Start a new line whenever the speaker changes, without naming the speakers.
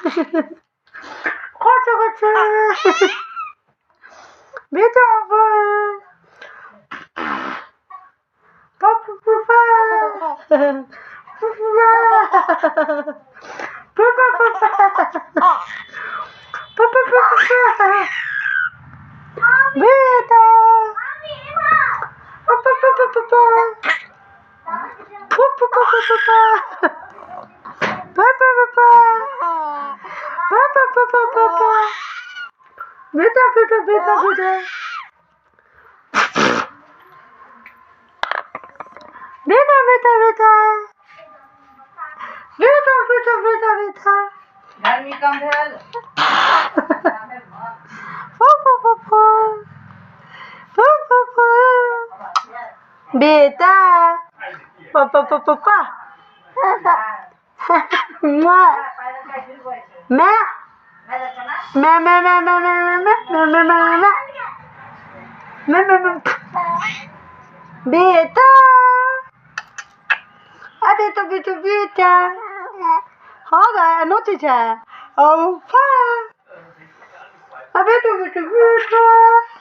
Koca. Beto apa? Papa. Beta. Beta.
गर्मी कम भेल
Beta. Papa. Beta. Beta. Hoga, notice. Oh, pa. Beta.